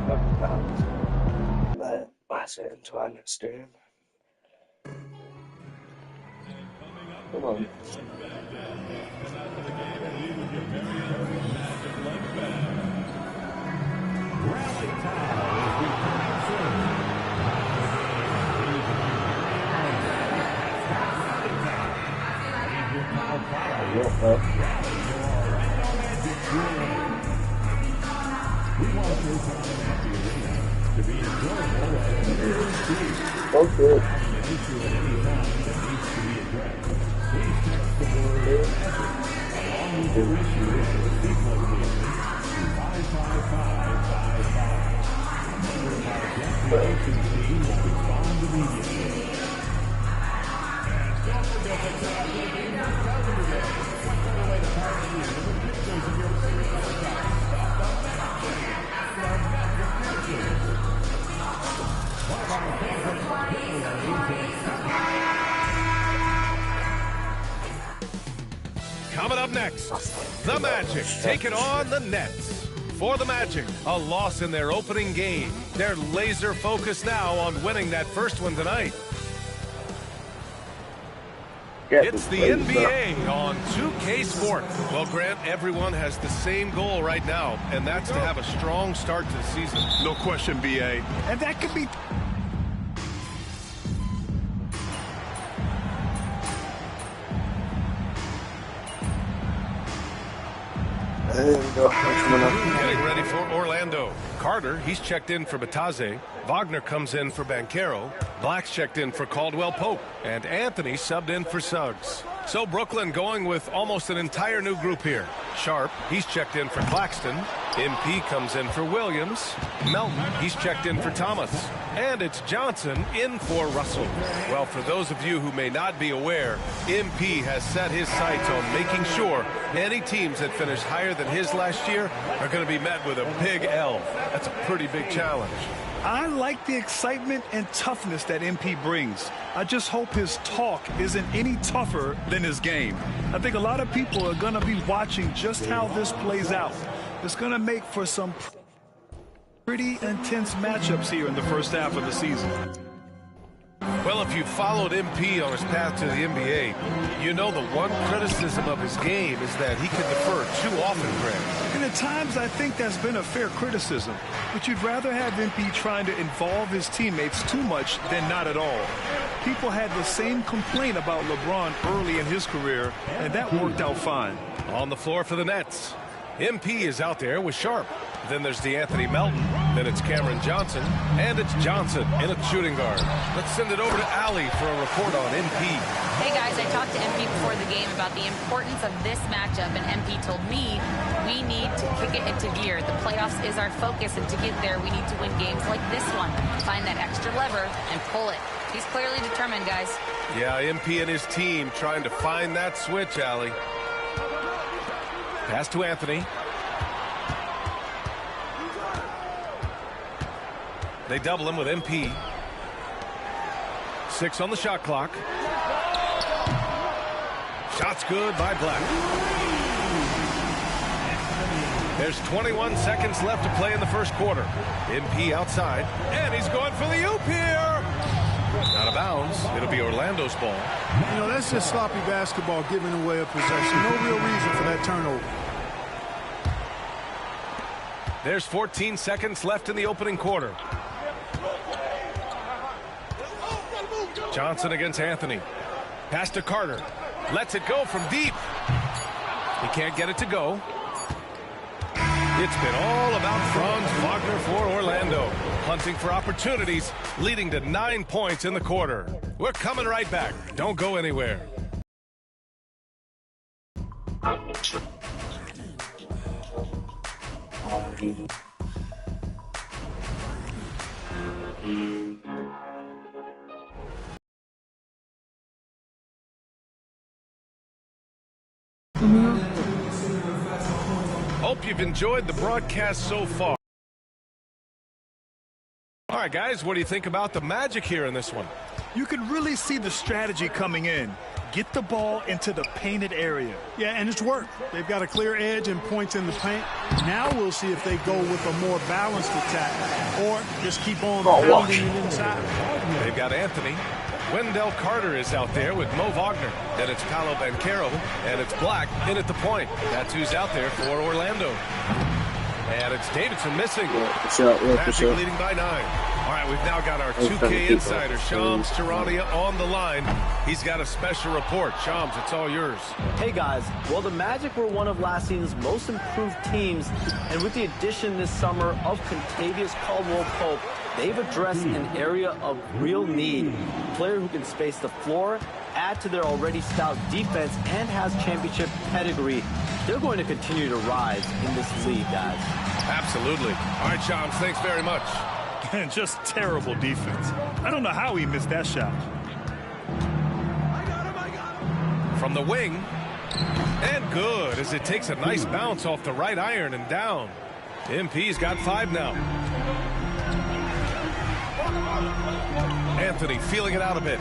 But pass it into our next stream. Come on. Okay. Coming up next, the Magic taking on the Nets. For the Magic, a loss in their opening game. They're laser focused now on winning that first one tonight. It's the NBA on 2K Sports. Well, Grant, everyone has the same goal right now, and that's to have a strong start to the season. No question, BA. And that could be... Getting ready for Orlando. Carter, he's checked in for Bataze. Wagner comes in for Banchero. Black's checked in for Caldwell Pope. And Anthony subbed in for Suggs. So Brooklyn going with almost an entire new group here. Sharp, he's checked in for Claxton. MP comes in for Williams. Melton, he's checked in for Thomas. And it's Johnson in for Russell. Well, for those of you who may not be aware, MP has set his sights on making sure any teams that finish higher than his last year are going to be met with a big L. That's a pretty big challenge. I like the excitement and toughness that MP brings. I just hope his talk isn't any tougher than his game. I think a lot of people are going to be watching just how this plays out. It's going to make for some pretty intense matchups here in the first half of the season. Well, if you followed MP on his path to the NBA, you know the one criticism of his game is that he can defer too often, Grant. And at times I think that's been a fair criticism. But you'd rather have MP trying to involve his teammates too much than not at all. People had the same complaint about LeBron early in his career, and that worked out fine. On the floor for the Nets, MP is out there with Sharp. Then there's DeAnthony Melton. Then it's Cameron Johnson. And it's Johnson in a shooting guard. Let's send it over to Allie for a report on MP. Hey, guys, I talked to MP before the game about the importance of this matchup, and MP told me we need to kick it into gear. The playoffs is our focus, and to get there, we need to win games like this one. Find that extra lever and pull it. He's clearly determined, guys. Yeah, MP and his team trying to find that switch, Allie. Pass to Anthony. They double him with MP. 6 on the shot clock. Shot's good by Black. There's 21 seconds left to play in the first quarter. MP outside. And he's going for the oop here. Out of bounds. It'll be Orlando's ball. You know, that's just sloppy basketball, giving away a possession. No real reason for that turnover. There's 14 seconds left in the opening quarter. Johnson against Anthony. Pass to Carter. Lets it go from deep. He can't get it to go. It's been all about Franz Wagner for Orlando. Hunting for opportunities, leading to 9 points in the quarter. We're coming right back. Don't go anywhere. Hope you've enjoyed the broadcast so far. All right, guys, what do you think about the Magic here in this one? You can really see the strategy coming in. Get the ball into the painted area. Yeah, and it's worked. They've got a clear edge and points in the paint. Now we'll see if they go with a more balanced attack or just keep on pounding it inside. They've got Anthony. Wendell Carter is out there with Mo Wagner. Then it's Paolo Banchero, and it's Black in at the point. That's who's out there for Orlando. And it's Davidson missing. Magic leading by 9. All right, we've now got our 2K insider, Shams Charania, on the line. He's got a special report. Shams, it's all yours. Hey, guys. Well, the Magic were one of last season's most improved teams, and with the addition this summer of Kentavious Caldwell-Pope, they've addressed an area of real need. A player who can space the floor, add to their already stout defense, and has championship pedigree. They're going to continue to rise in this league, guys. Absolutely. All right, Shams, thanks very much. And just terrible defense. I don't know how he missed that shot. From the wing. And good, as it takes a nice bounce off the right iron and down. MP's got 5 now. Anthony feeling it out a bit.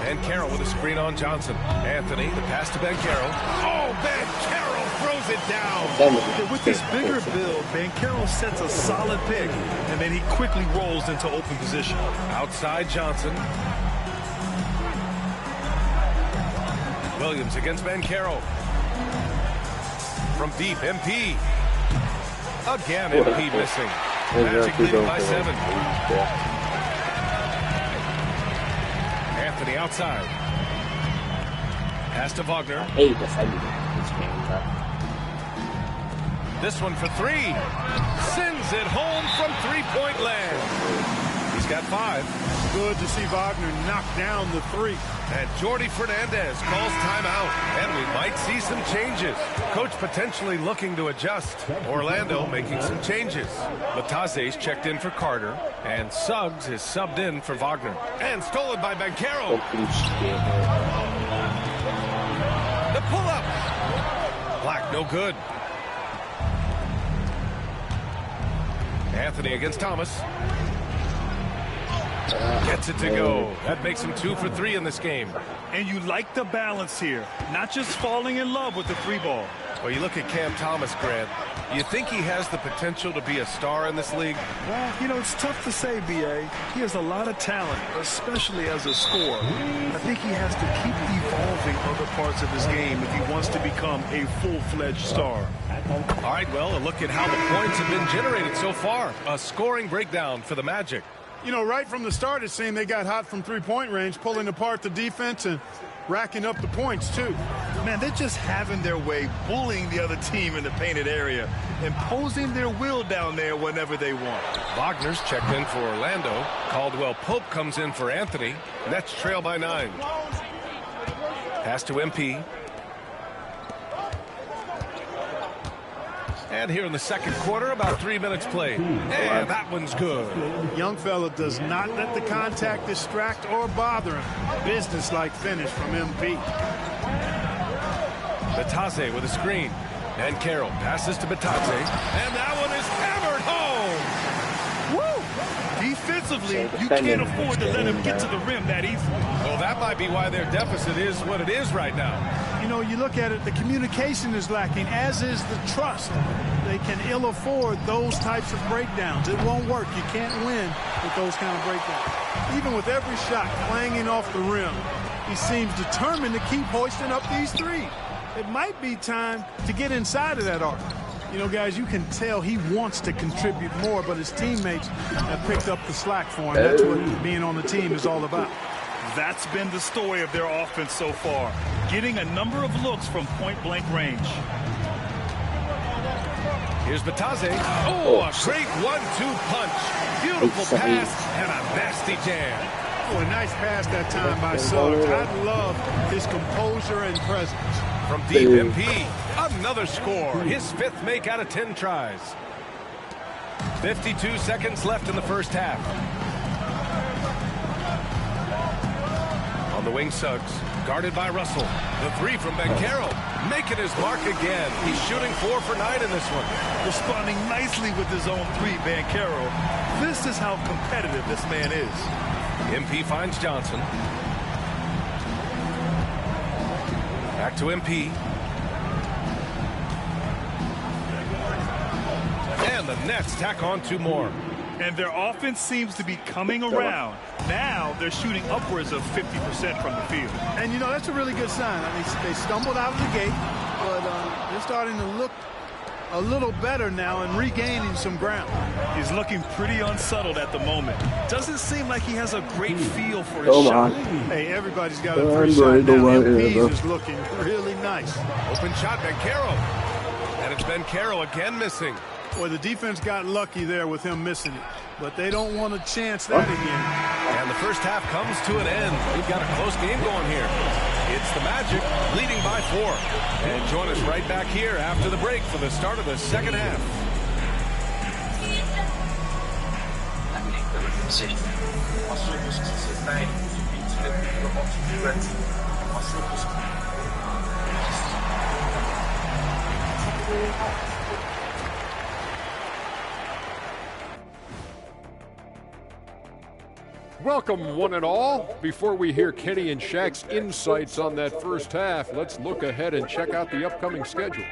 Banchero with a screen on Johnson. Anthony, the pass to Banchero. Oh, Banchero throws it down. With this bigger build, Banchero sets a solid pick, and then he quickly rolls into open position. Outside Johnson. Williams against Banchero. From deep, MP. Again, MP missing. Magic leading by 7. Anthony outside. Pass to Wagner. This one for 3. Sends it home from 3-point land. He's got 5. Good to see Wagner knock down the 3. And Jordi Fernandez calls timeout. And we might see some changes. Coach potentially looking to adjust. Orlando making some changes. Bataze's checked in for Carter. And Suggs is subbed in for Wagner. And stolen by Banchero. The pull-up. Black, no good. Anthony against Thomas. Gets it to go. That makes him 2 for 3 in this game. And you like the balance here. Not just falling in love with the 3 ball. Well, you look at Cam Thomas, Grant. You think he has the potential to be a star in this league? Well, you know, it's tough to say, B.A. He has a lot of talent, especially as a scorer. I think he has to keep evolving other parts of his game if he wants to become a full-fledged star. All right, well, a look at how the points have been generated so far. A scoring breakdown for the Magic. You know, right from the start, it seemed they got hot from 3-point range, pulling apart the defense and racking up the points, too. Man, they're just having their way, bullying the other team in the painted area, imposing their will down there whenever they want. Wagner's checked in for Orlando. Caldwell-Pope comes in for Anthony. Nets trail by 9. Pass to MP. And here in the second quarter, about 3 minutes played. And that one's good. Young fella does not let the contact distract or bother him. Business-like finish from MP. Bataze with a screen. And Carroll passes to Bataze. And that one is hammered home. Woo! Defensively, you can't afford to let him get to the rim that easily. Well, that might be why their deficit is what it is right now. You know, you look at it, the communication is lacking, as is the trust. They can ill afford those types of breakdowns. It won't work. You can't win with those kind of breakdowns. Even with every shot clanging off the rim, he seems determined to keep hoisting up these 3. It might be time to get inside of that arc. You know, guys, you can tell he wants to contribute more, but his teammates have picked up the slack for him. That's what being on the team is all about. That's been the story of their offense so far, getting a number of looks from point-blank range. Here's Bataze. Oh, a great 1-2 punch. Beautiful pass and a nasty jam. Oh, a nice pass that time by Suggs. I love his composure and presence. From deep, MP. Another score. His 5th make out of 10 tries. 52 seconds left in the first half. On the wing, Suggs, guarded by Russell. The 3 from Banchero, making his mark again. He's shooting 4 for 9 in this one. Responding nicely with his own 3, Banchero. This is how competitive this man is. MP finds Johnson. Back to MP. And the Nets tack on 2 more. And their offense seems to be coming around. Now they're shooting upwards of 50% from the field. And, you know, that's a really good sign. I mean, they stumbled out of the gate, but they're starting to look a little better now and regaining some ground. He's looking pretty unsettled at the moment. Doesn't seem like he has a great feel for his shot. Hey, everybody's got a free shot now. MP's is looking really nice. Open shot, Banchero. And it's Banchero again missing. Boy, the defense got lucky there with him missing it, but they don't want to chance that again. And the first half comes to an end. We've got a close game going here. It's the Magic leading by 4. And join us right back here after the break for the start of the second half. Welcome, one and all. Before we hear Kenny and Shaq's insights on that first half, let's look ahead and check out the upcoming schedule.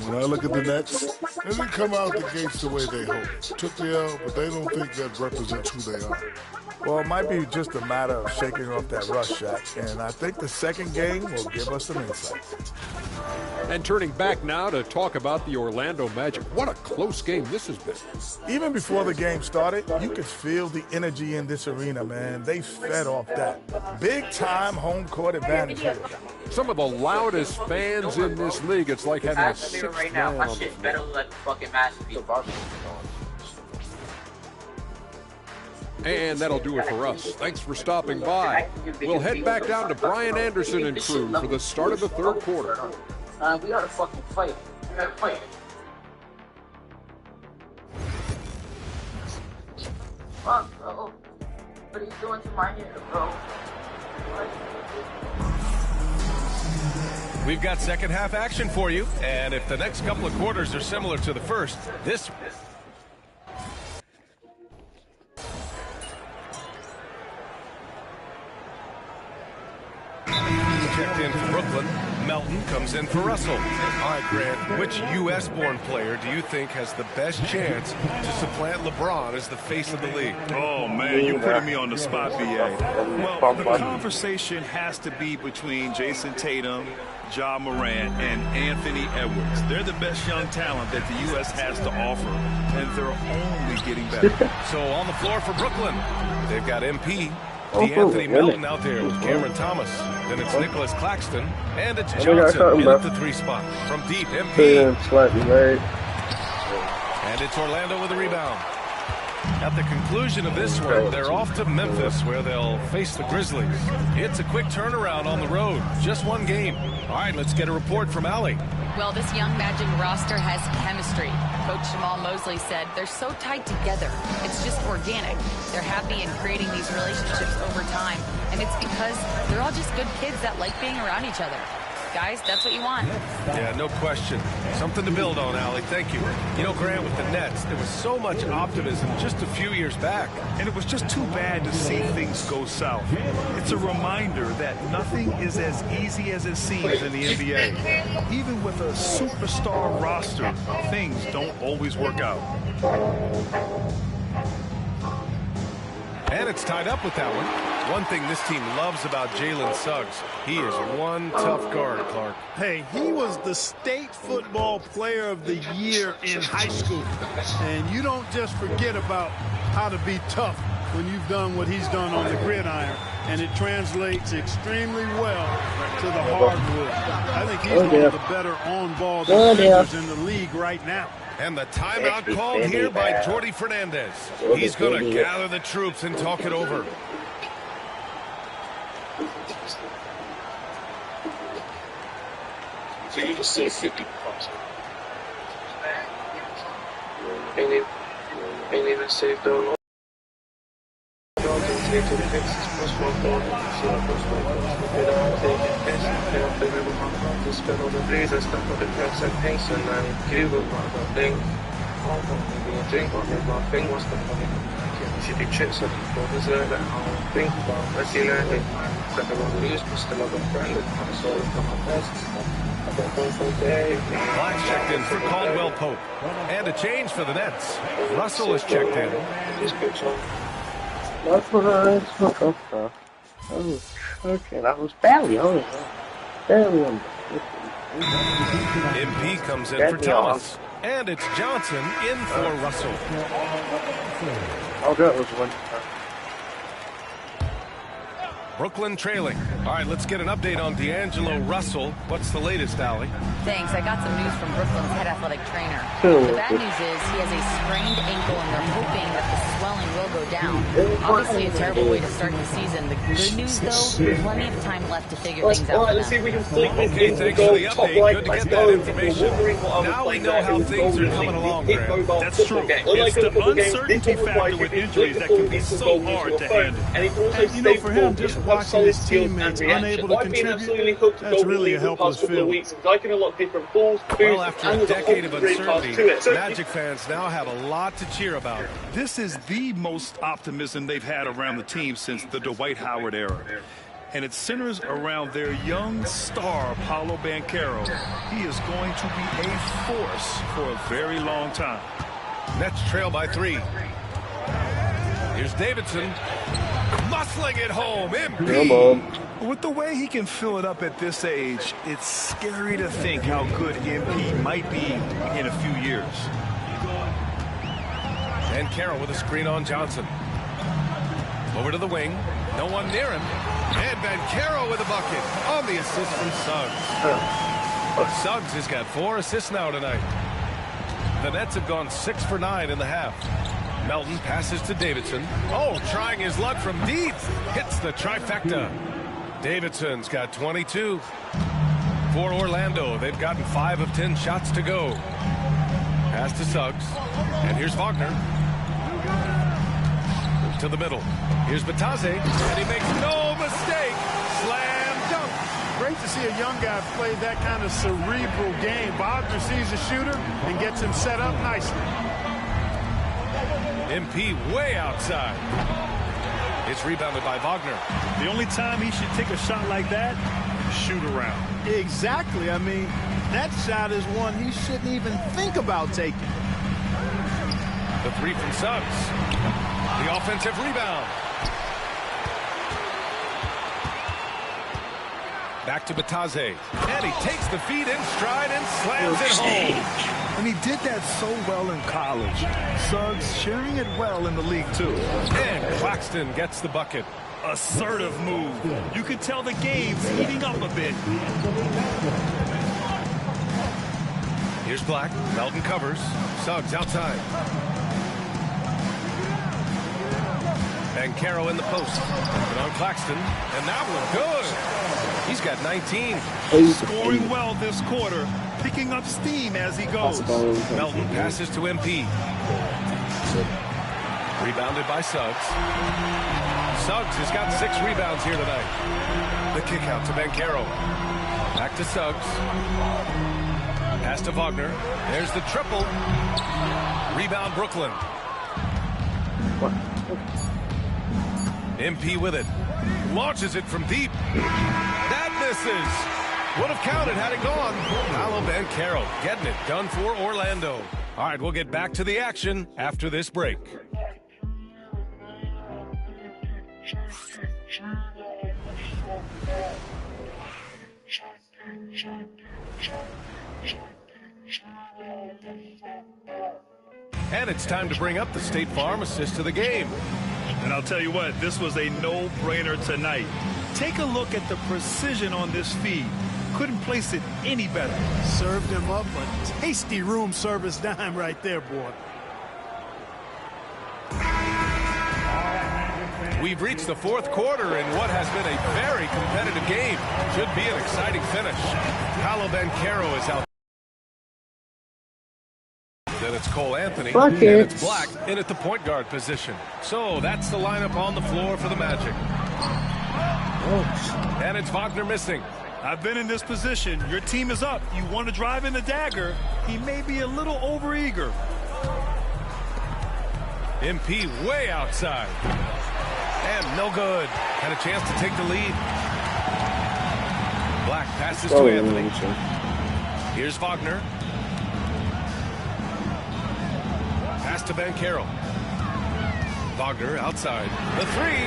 When I look at the Nets, they didn't come out the gates the way they hoped. Took the L, but they don't think that represents who they are. Well, it might be just a matter of shaking off that rust, Shaq, and I think the second game will give us some insight. And turning back now to talk about the Orlando Magic. What a close game this has been. Even before the game started, you could feel the energy in this arena, man. They fed off that. Big-time home court advantage here. Some of the loudest fans in this league. It's like having a sixth right now. man My on the shit floor. better look like fucking masterpiece. And that'll do it for us. Thanks for stopping by. We'll head back down to Brian Anderson and crew for the start of the third quarter. We gotta fucking fight. We gotta fight. Fuck, bro. What are you doing to my hair, bro? We've got second half action for you. And if the next couple of quarters are similar to the first, this... Checked in for Brooklyn. Melton comes in for Russell. All right, Grant, which U.S.-born player do you think has the best chance to supplant LeBron as the face of the league? Oh, man, you're putting me on the spot, B.A. Well, the conversation has to be between Jason Tatum, Ja Morant, and Anthony Edwards. They're the best young talent that the U.S. has to offer, and they're only getting better. So on the floor for Brooklyn, they've got MP. D'Anthony Melton out there with Cameron Thomas. Then it's Nicholas Claxton. And it's Johnson in at the 3 spot. From deep, MP. And it's Orlando with a rebound. At the conclusion of this one, they're off to Memphis, where they'll face the Grizzlies. It's a quick turnaround on the road. Just one game. All right, let's get a report from Allie. Well, this young Magic roster has chemistry. Coach Jamal Mosley said they're so tied together. It's just organic. They're happy in creating these relationships over time. And it's because they're all just good kids that like being around each other. Guys, that's what you want. Yeah, no question. Something to build on, Allie. Thank you. You know, Grant, with the Nets, there was so much optimism just a few years back. And it was just too bad to see things go south. It's a reminder that nothing is as easy as it seems in the NBA. Even with a superstar roster, things don't always work out. And it's tied up with that one. One thing this team loves about Jalen Suggs, he is one tough guard, Clark. Hey, he was the state football player of the year in high school. And you don't just forget about how to be tough when you've done what he's done on the gridiron. And it translates extremely well to the hardwood. I think he's one of the better on-ball defenders in the league right now. And the timeout called here by Jordi Fernandez. He's going to gather the troops and talk it over. So you just say 50 points. Ain't even saved though. basically chits at the borders there that I'll think about. Let's see, learn it. That I want to use, but still I've got branded. So I've got my best. I've got one for day. Black's checked in for Caldwell Pope. And a change for the Nets. Russell is checked in. This good song. That's what oh, okay, that was barely on. Barely on. MP comes in for Thomas. And it's Johnson in for Russell. Oh, that was one. Brooklyn trailing. All right, let's get an update on D'Angelo Russell. What's the latest, Allie? Thanks. I got some news from Brooklyn's head athletic trainer. Cool. The bad news is he has a sprained ankle, and they're hoping that the swelling will go down. Obviously, a terrible way to start the season. The good news, though, plenty of time left to figure things out. Let's see if we can flick this Okay, into the thanks for goal. the Top update. right, Good to let's get go. that information. Wondering what I was Now we playing know back how in the things are goal coming league. along, Hit Graham. mobile That's football true. game. It's Unlike the a football game, uncertainty this one factor requires with you to injuries flick that the can ball be into so goal hard with to your phone. handle. And it can also And, stay for him, full just with watching solid his skills teammates and reaction. unable to I've been contribute, absolutely hooked to that's goal really a league the past helpless couple of feeling. weeks because I can unlock different balls, boosts, Well, after and a there's a decade of whole great path uncertainty, to it. So Magic fans now have a lot to cheer about. This is the most optimism they've had around the team since the Dwight Howard era. And it centers around their young star, Paolo Banchero. He is going to be a force for a very long time. Nets trail by 3. Here's Davidson. Muscling it home. MP. With the way he can fill it up at this age, it's scary to think how good MP might be in a few years. And Carroll with a screen on Johnson. Over to the wing. No one near him. And Banchero with a bucket on the assist from Suggs. Suggs has got 4 assists now tonight. The Nets have gone 6 for 9 in the half. Melton passes to Davidson. Oh, trying his luck from deep. Hits the trifecta. Davidson's got 22. For Orlando, they've gotten 5 of 10 shots to go. Pass to Suggs. And here's Wagner. To the middle. Here's Batase. And he makes no mistake. Slam dunk. Great to see a young guy play that kind of cerebral game. Wagner sees a shooter and gets him set up nicely. MP way outside. It's rebounded by Wagner. The only time he should take a shot like that, shoot around. Exactly. I mean, that shot is one he shouldn't even think about taking. The 3 from Suggs. The offensive rebound. Back to Batase. And he takes the feed in stride and slams it home. And he did that so well in college. Suggs sharing it well in the league, too. And Claxton gets the bucket. Assertive move. You can tell the game's heating up a bit. Here's Black. Melton covers. Suggs outside. Banchero in the post. And on Claxton. And that one good. He's got 19. Scoring well this quarter. Picking up steam as he goes. Melton passes to MP. Rebounded by Suggs. Suggs has got 6 rebounds here tonight. The kick out to Banchero. Back to Suggs. Pass to Wagner. There's the triple. Rebound Brooklyn. MP with it. Launches it from deep. That misses. Would have counted had it gone. Paolo Banchero getting it done for Orlando. All right, we'll get back to the action after this break. And it's time to bring up the State Farm assist to the game. And I'll tell you what, this was a no-brainer tonight. Take a look at the precision on this feed. Couldn't place it any better. Served him up a tasty room service dime right there, boy. We've reached the 4th quarter in what has been a very competitive game. Should be an exciting finish. Paolo Banchero is out. Then it's Cole Anthony. And it's Black in at the point guard position. So that's the lineup on the floor for the Magic. And it's Wagner missing. I've been in this position. Your team is up. You want to drive in the dagger. He may be a little overeager. MP way outside. And no good. Had a chance to take the lead. Black passes to Anthony. Here's Wagner. Pass to Banchero. Wagner outside. The three.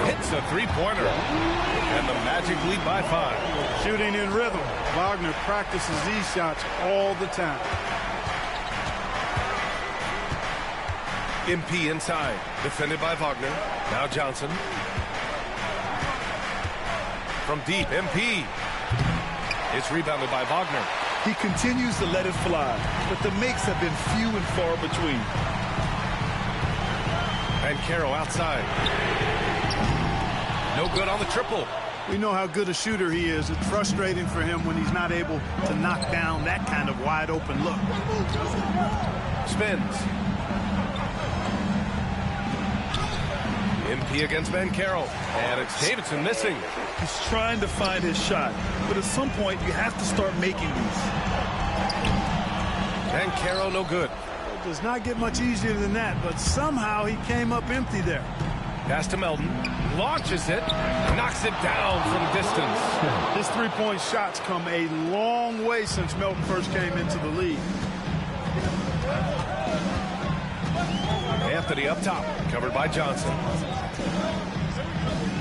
Hits a three-pointer. And the Magic lead by 5. Shooting in rhythm. Wagner practices these shots all the time. MP inside. Defended by Wagner. Now Johnson. From deep, MP. It's rebounded by Wagner. He continues to let it fly, but the makes have been few and far between. Banchero outside. No good on the triple. We know how good a shooter he is. It's frustrating for him when he's not able to knock down that kind of wide open look. Spins. MP against Banchero. And it's Davidson missing. He's trying to find his shot, but at some point you have to start making these. Banchero no good. It does not get much easier than that, but somehow he came up empty there. Pass to Melton. Launches it. Knocks it down from distance. His three-point shots come a long way since Melton first came into the league. Anthony up top. Covered by Johnson.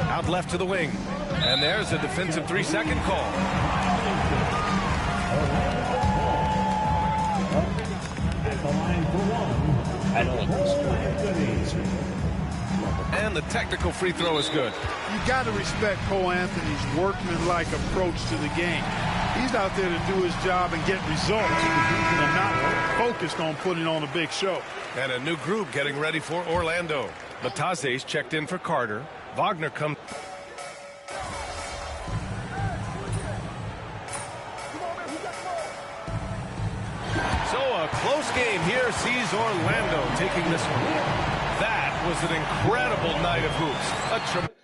Out left to the wing. And there's a defensive 3-second call. And the technical free throw is good. You got to respect Cole Anthony's workmanlike approach to the game. He's out there to do his job and get results, and not focused on putting on a big show. And a new group getting ready for Orlando. Bataze's checked in for Carter. Wagner comes. So a close game here sees Orlando taking this one. That was an incredible night of hoops.